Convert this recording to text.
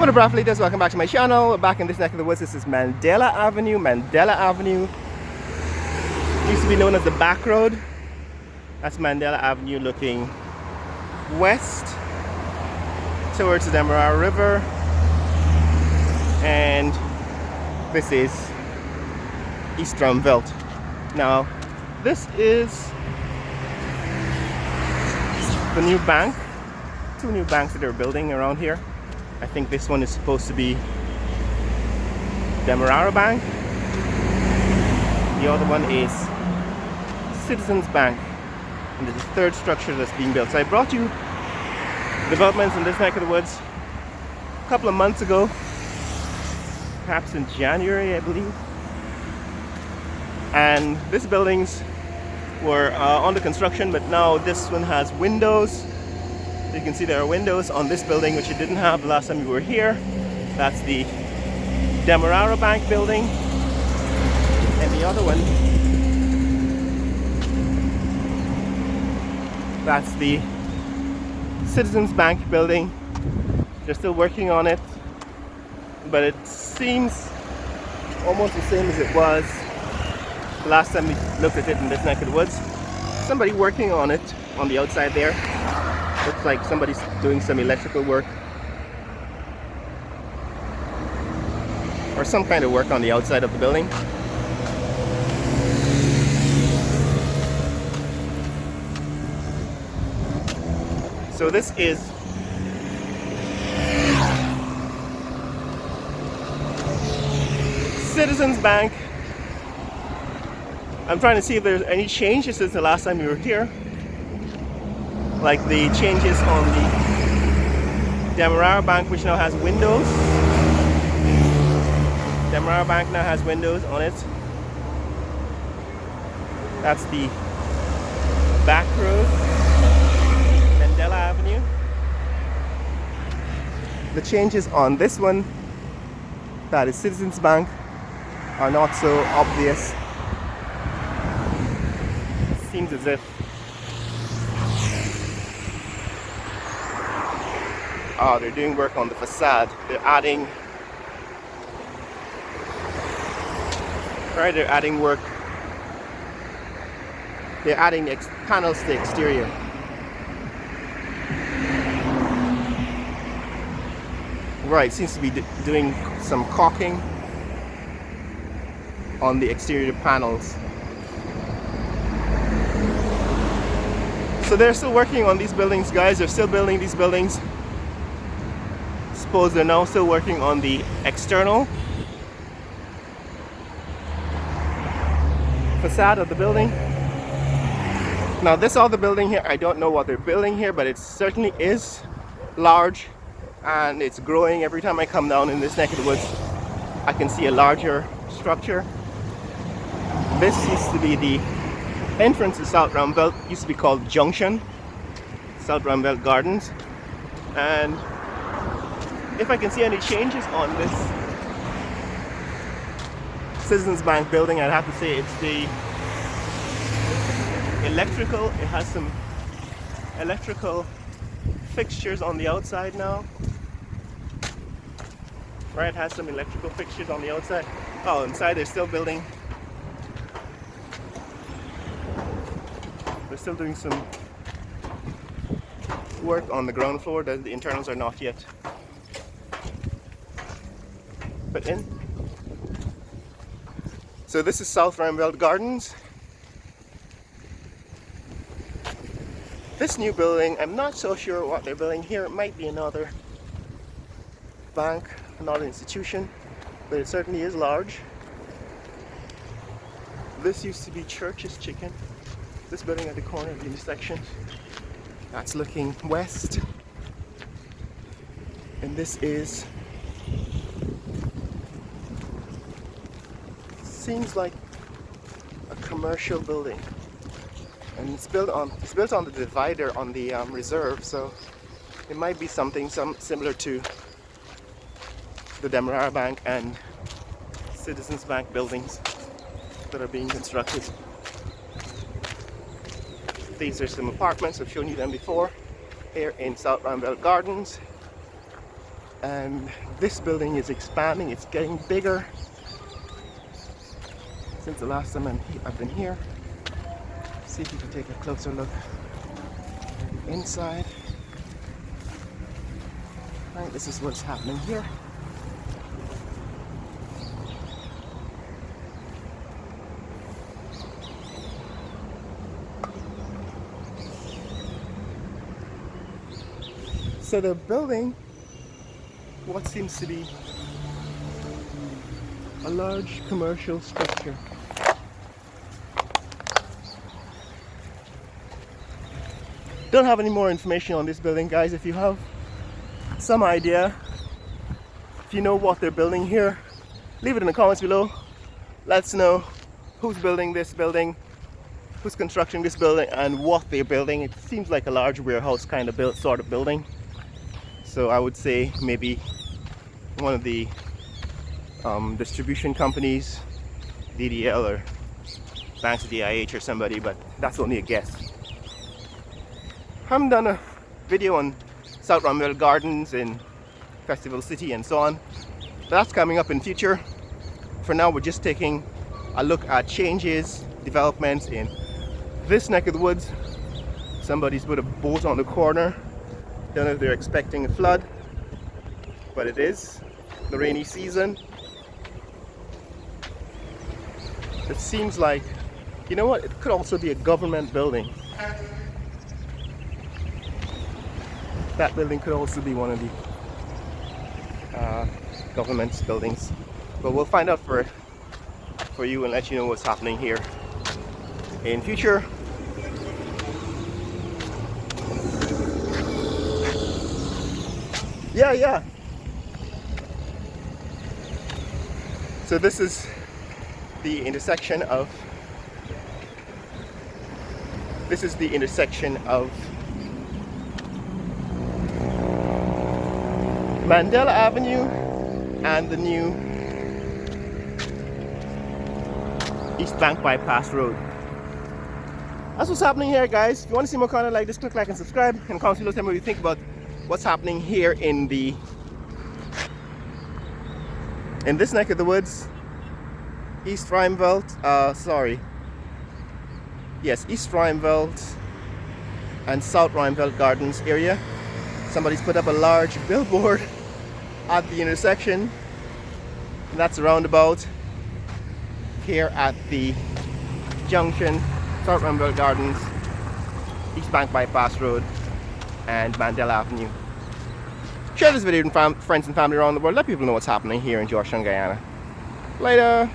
What up, leaders? Welcome back to my channel. We're back in this neck of the woods. This is Mandela Avenue. Mandela Avenue used to be known as the Backroad. That's Mandela Avenue looking west towards the Dementia River. And this is East Ruimveldt. Now, this is the new bank. Two new banks that they're building around here. I think this one is supposed to be Dementia Bank. The other one is Citizens Bank. And there's a third structure that's being built. So I brought you developments in this neck of the woods a couple of months ago, perhaps in January, I believe. And these buildings were under construction, but now this one has windows. You can see there are windows on this building, which you didn't have the last time you were here. That's the Dementia Bank building. And the other one, that's the Citizens Bank building. They're still working on it, but it seems almost the same as it was the last time we looked at it in this neck of the woods. Somebody working on it on the outside there. Looks like somebody's doing some electrical work or some kind of work on the outside of the building. So this is Citizens Bank. I'm trying to see if there's any changes since the last time we were here. Like the changes on the Dementia Bank, which now has windows. Dementia Bank now has windows on it. That's the Backroad, Mandela Avenue. The changes on this one, that is Citizens Bank, are not so obvious. It seems as if they're doing work on the facade. They're adding work. They're adding panels to the exterior. Right, seems to be doing some caulking on the exterior panels. So they're still working on these buildings, guys. They're still building these buildings. Suppose they're now still working on the external facade of the building. Now this other building here, I don't know what they're building here, but it certainly is large and it's growing. Every time I come down in this neck of the woods, I can see a larger structure. This used to be the entrance to South Ruimveldt. Used to be called Junction, South Ruimveldt Gardens. And if I can see any changes on this Citizens Bank building, I'd have to say it's the electrical. It has some electrical fixtures on the outside now. Right, it has some electrical fixtures on the outside. Oh, inside they're still building. They're still doing some work on the ground floor. The internals are not yet put in. So this is South Ruimveldt Gardens. This new building, I'm not so sure what they're building here. It might be another bank, another institution, but it certainly is large. This used to be Church's Chicken. This building at the corner of the intersection, that's looking west. And this is, seems like a commercial building, and it's built on the divider on the reserve, so it might be something similar to the Dementia Bank and Citizens Bank buildings that are being constructed. These are some apartments. I've shown you them before here in South Ruimveldt Gardens. And this building is expanding, it's getting bigger since the last time I've been here. See if you can take a closer look at the inside. Right, this is what's happening here. So they're building what seems to be a large commercial structure. Don't have any more information on this building, guys. If you have some idea, if you know what they're building here, leave it in the comments below. Let us know who's building this building, who's constructing this building, and what they're building. It seems like a large warehouse kind of sort of building. So I would say maybe one of the distribution companies, DDL or Banks of DIH or somebody, but that's only a guess. I haven't done a video on South Ruimveldt Gardens in Festival City and so on. But that's coming up in future. For now, we're just taking a look at changes, developments in this neck of the woods. Somebody's put a boat on the corner. Don't know if they're expecting a flood, but it is the rainy season. It seems like, you know what, it could also be a government building. That building could also be one of the government's buildings. But we'll find out for you and let you know what's happening here in future. Yeah. So this is the intersection of Mandela Avenue and the new East Bank Bypass Road. That's what's happening here, guys. If you want to see more content like this, click like and subscribe, and comment below, tell me what you think about what's happening here in this neck of the woods. East Ruimveldt, East Ruimveldt and South Ruimveldt Gardens area. Somebody's put up a large billboard at the intersection, and that's a roundabout here at the junction, South Ruimveldt Gardens, East Bank Bypass Road, and Mandela Avenue. Share this video with friends and family around the world. Let people know what's happening here in Georgetown, Guyana. Later.